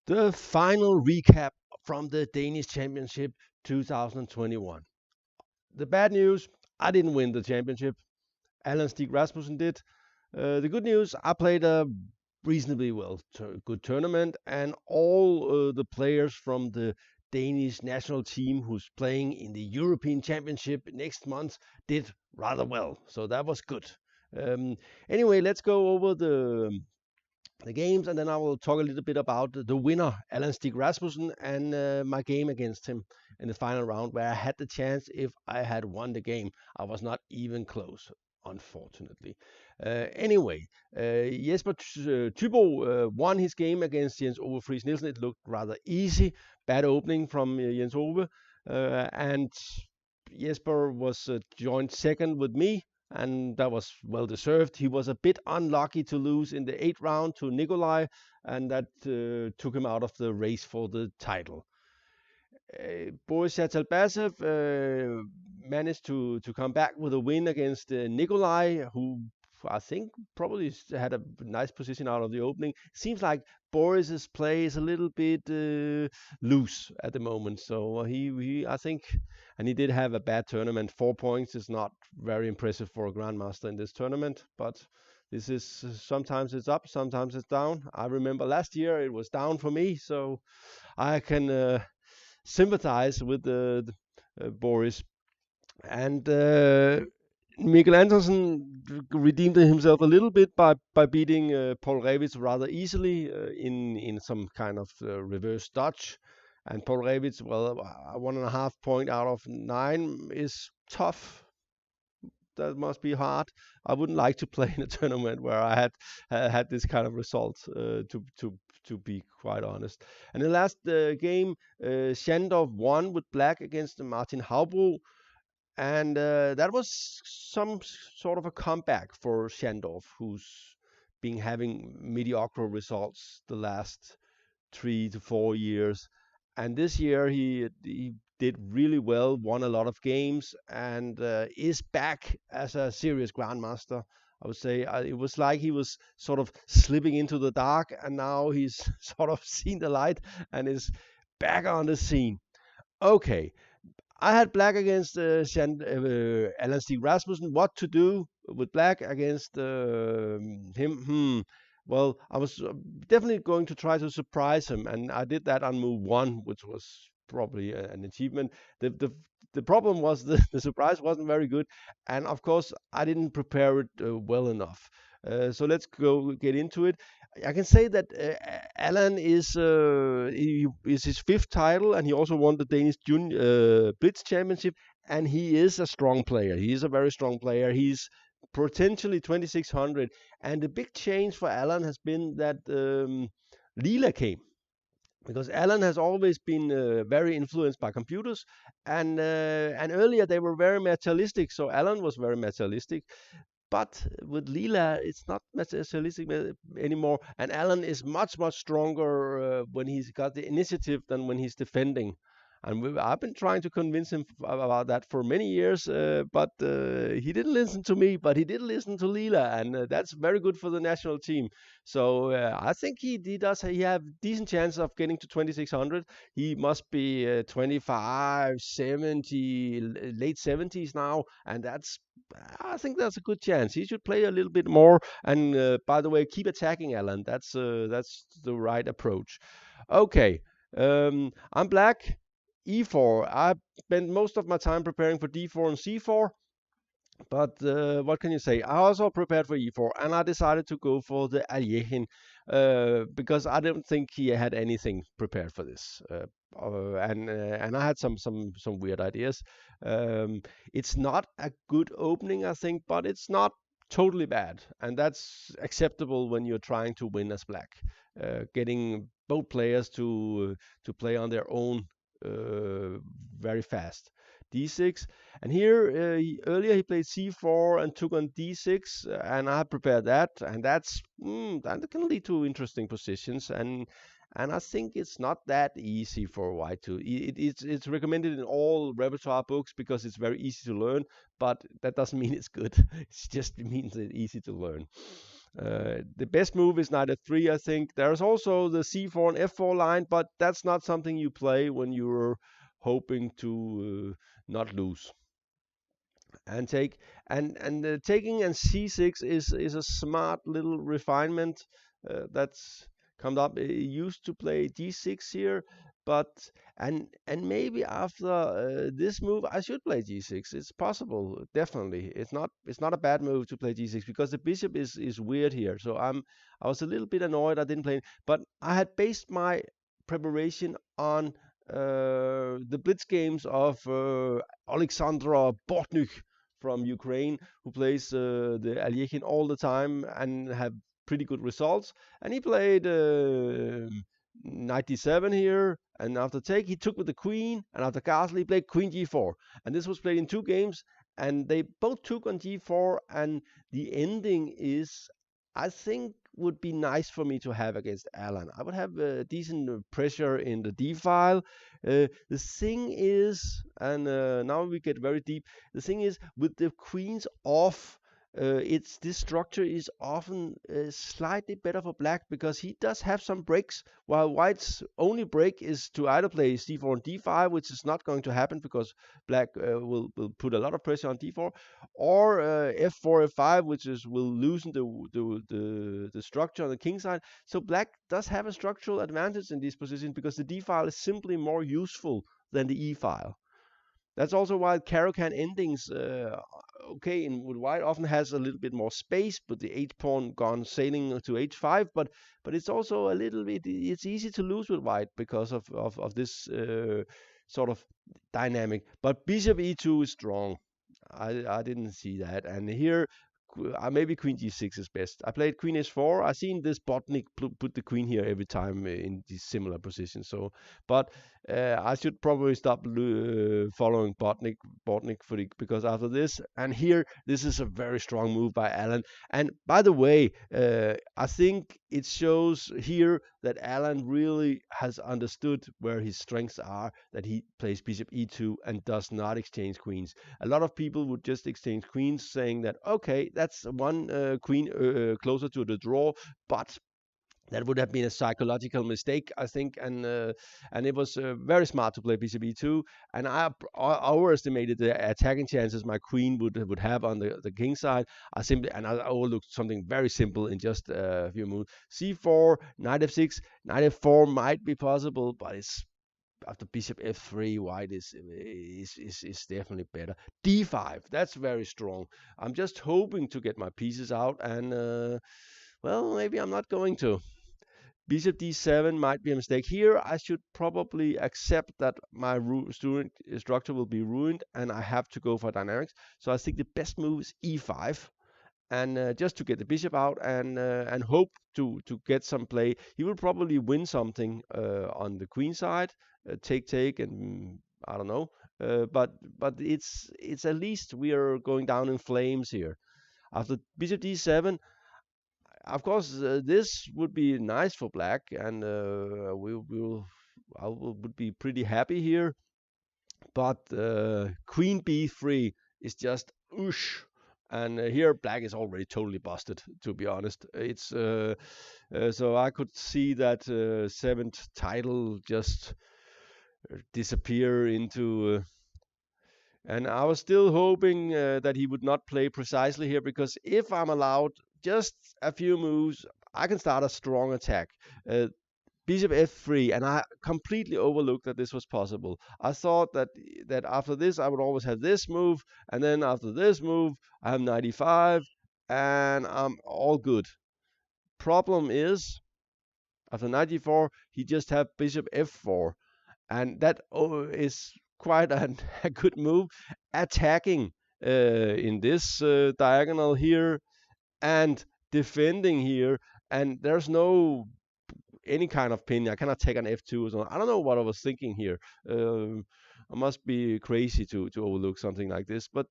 The final recap from the Danish Championship 2021. The bad news, I didn't win the championship. Allan Stig Rasmussen did. The good news, I played a reasonably good tournament, and all the players from the Danish national team who's playing in the European Championship next month did rather well. So that was good. Um, anyway, let's go over the games, and then I will talk a little bit about the winner, Allan Stig Rasmussen, and my game against him in the final round, where I had the chance if I had won the game. I was not even close, unfortunately. Anyway, Jesper Thybo won his game against Jens Ove Friis Nielsen. It looked rather easy. Bad opening from Jens Ove, and Jesper was joined second with me, and that was well deserved. He was a bit unlucky to lose in the eighth round to Nikolaj, and that took him out of the race for the title. Boris Chatalbashev managed to come back with a win against Nikolaj, who I think probably had a nice position out of the opening. Seems like Boris's play is a little bit loose at the moment, so he I think, and he did have a bad tournament. 4 points is not very impressive for a grandmaster in this tournament, but this is sometimes it's up, sometimes it's down. I remember last year it was down for me, so I can sympathize with Boris. And Mikkel Antonsen redeemed himself a little bit by beating Poul Rewitz rather easily in some kind of reverse dodge. And Poul Rewitz, well, a 1.5 point out of 9 is tough. That must be hard. I wouldn't like to play in a tournament where I had this kind of result. To be quite honest. And the last game, Schandorff won with black against Martin Haubro, and that was some sort of a comeback for Schandorff, who's been having mediocre results the last 3 to 4 years. And this year he did really well, won a lot of games, and is back as a serious grandmaster. I would say it was like he was sort of slipping into the dark, and now he's sort of seen the light and is back on the scene. Okay, I had black against Allan Stig Rasmussen. What to do with black against him? Well, I was definitely going to try to surprise him, and I did that on move one, which was probably an achievement. The problem was the surprise wasn't very good, and of course I didn't prepare it well enough. So let's get into it. I can say that Allan is his fifth title, and he also won the Danish Blitz Championship, and he is a strong player. He is a very strong player. He's potentially 2600, and the big change for Allan has been that Leela came, because Allan has always been very influenced by computers, and earlier they were very materialistic, so Allan was very materialistic. But with Leela, it's not materialistic anymore, and Allan is much stronger when he's got the initiative than when he's defending. And I've been trying to convince him about that for many years, but he didn't listen to me, but he did listen to Leela, and that's very good for the national team. So I think he have decent chance of getting to 2600. He must be 25, 70, late 70s now, and I think that's a good chance. He should play a little bit more, and by the way, keep attacking Allan. That's the right approach. Okay, I'm black. E4. I spent most of my time preparing for D4 and C4, but what can you say? I also prepared for E4, and I decided to go for the Aljehin because I don't think he had anything prepared for this, and I had some weird ideas. It's not a good opening, I think, but it's not totally bad, and that's acceptable when you're trying to win as black. Getting both players to play on their own very fast. D6, and here earlier he played C4 and took on D6, and I prepared that, and that can lead to interesting positions, and I think it's not that easy for white to. It's recommended in all repertoire books because it's very easy to learn, but that doesn't mean it's good. It just means it's easy to learn. The best move is knight f3, I think. There's also the c4 and f4 line, but that's not something you play when you're hoping to not lose. And take and taking and c6 is a smart little refinement that's come up. He used to play d6 here, but and maybe after this move I should play g6. It's possible, definitely. It's not a bad move to play g6 because the bishop is weird here. So I was a little bit annoyed I didn't play, but I had based my preparation on the blitz games of Alexandra Bortnyk from Ukraine, who plays the Aljechin all the time and have pretty good results. And he played knight d7 here, and after take he took with the queen, and after castle he played queen g4. And this was played in 2 games, and they both took on g4, and the ending is, I think, would be nice for me to have against Allan. I would have decent pressure in the d file. The thing is, and now we get very deep, the thing is, with the queens off, this structure is often slightly better for black because he does have some breaks, while white's only break is to either play c4 and d5, which is not going to happen because black will put a lot of pressure on d4, or f4 f5, which will loosen the structure on the king side. So black does have a structural advantage in this position because the d file is simply more useful than the e file. That's also why Caro-Kann endings, okay, in with white often has a little bit more space, but the h-pawn gone sailing to h5, but it's also a little bit, it's easy to lose with white because of this sort of dynamic. But bishop e2 is strong. I didn't see that. And here, maybe queen g6 is best. I played queen h4. I've seen this Botnik put the queen here every time in these similar positions. So, but I should probably stop following Botnik because after this, and here, this is a very strong move by Allan. And by the way, I think it shows here that Allan really has understood where his strengths are, that he plays bishop e2 and does not exchange queens. A lot of people would just exchange queens, saying that, okay, that's one queen closer to the draw, but that would have been a psychological mistake, I think, and it was very smart to play bishop e2. And I overestimated the attacking chances my queen would have on the king side. I overlooked something very simple in just a few moves. c4, knight f6, knight f4 might be possible, but it's after bishop f3, white is definitely better. d5, that's very strong. I'm just hoping to get my pieces out, and well, maybe I'm not going to. Bishop d7 might be a mistake. Here, I should probably accept that my structure will be ruined, and I have to go for dynamics. So I think the best move is e5, and just to get the bishop out and hope to get some play. He will probably win something on the queen side, take, and I don't know. But it's at least we are going down in flames here. After bishop d7, of course, this would be nice for black, and I would be pretty happy here. But queen b3 is just oosh, and here black is already totally busted. To be honest, it's so I could see that 7th title just disappear into. And I was still hoping that he would not play precisely here, because if I'm allowed just a few moves, I can start a strong attack. Bishop f3, and I completely overlooked that this was possible. I thought that after this I would always have this move, and then after this move I have knight e5, and I'm all good. Problem is, after knight e4 he just have bishop f4, and that is quite a good move, attacking in this diagonal here and defending here, and there's no any kind of pin. I cannot take an f2 or something. I don't know what I was thinking here. I must be crazy to overlook something like this, but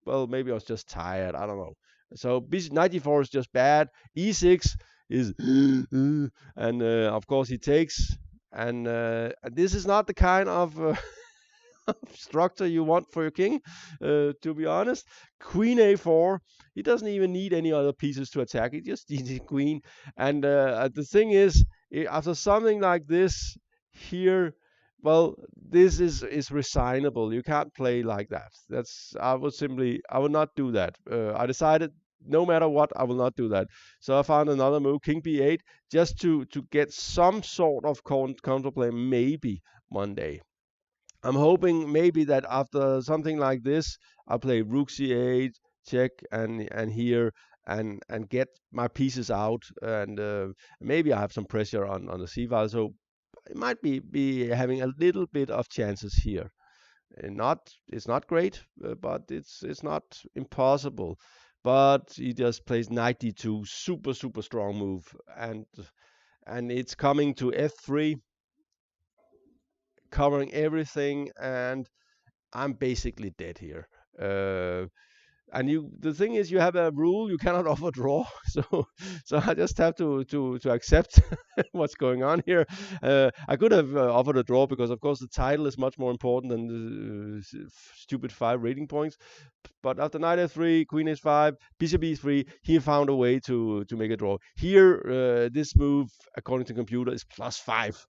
well, maybe I was just tired. I don't know. So knight e4 is just bad. e6 is and of course he takes, and this is not the kind of structure you want for your king, to be honest. Queen a4. He doesn't even need any other pieces to attack. He just needs a queen. And the thing is, after something like this here, well, this is resignable. You can't play like that. I would not do that. I decided no matter what, I will not do that. So I found another move, king b8, just to get some sort of counterplay maybe one day. I'm hoping maybe that after something like this, I'll play rook c8, check, and here, and get my pieces out, and maybe I have some pressure on the c file. So it might be having a little bit of chances here. It's not great, but it's not impossible. But he just plays knight d2, super strong move, and it's coming to f3, covering everything, and I'm basically dead here. And the thing is, you have a rule, you cannot offer draw, so I just have to accept what's going on here. I could have offered a draw, because of course the title is much more important than the stupid 5 rating points. But after knight f3, queen h5, bishop e3, he found a way to make a draw. Here, this move, according to computer, is +5.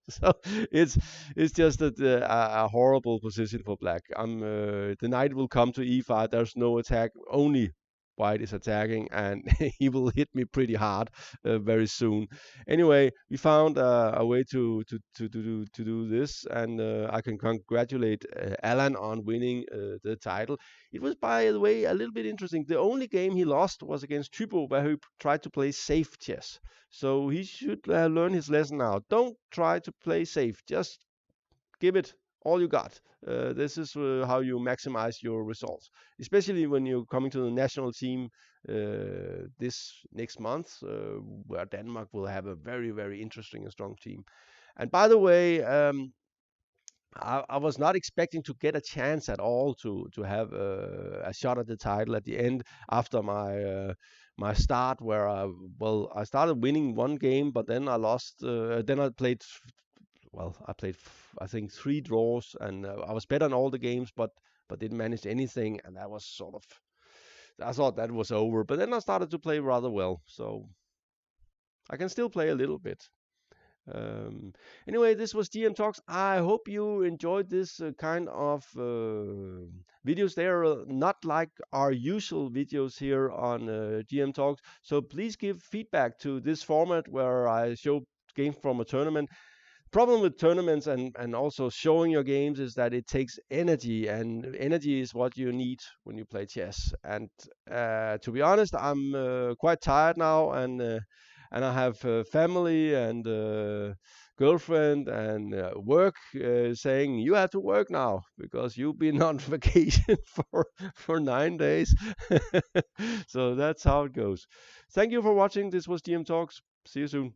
so it's just a horrible position for black. The knight will come to e5. There's no attack. Only white is attacking, and he will hit me pretty hard very soon. Anyway, we found a way to do this, and I can congratulate Allan on winning the title. It was, by the way, a little bit interesting. The only game he lost was against Thybo, where he tried to play safe chess. So he should learn his lesson now. Don't try to play safe. Just give it all you got. This is how you maximize your results, especially when you're coming to the national team this next month, where Denmark will have a very interesting and strong team. And by the way, I was not expecting to get a chance at all to have a shot at the title at the end, after my start, where I started winning one game, but then I lost. Then I played I think 3 draws, and I was better in all the games, but didn't manage anything, and that was sort of, I thought that was over. But then I started to play rather well, so I can still play a little bit. Anyway, this was GM Talks. I hope you enjoyed this kind of videos. They are not like our usual videos here on GM Talks, so please give feedback to this format where I show games from a tournament. Problem with tournaments and also showing your games is that it takes energy, and energy is what you need when you play chess. And to be honest, I'm quite tired now, and I have family and girlfriend and work saying you have to work now because you've been on vacation for 9 days. So that's how it goes. Thank you for watching. This was GM Talks. See you soon.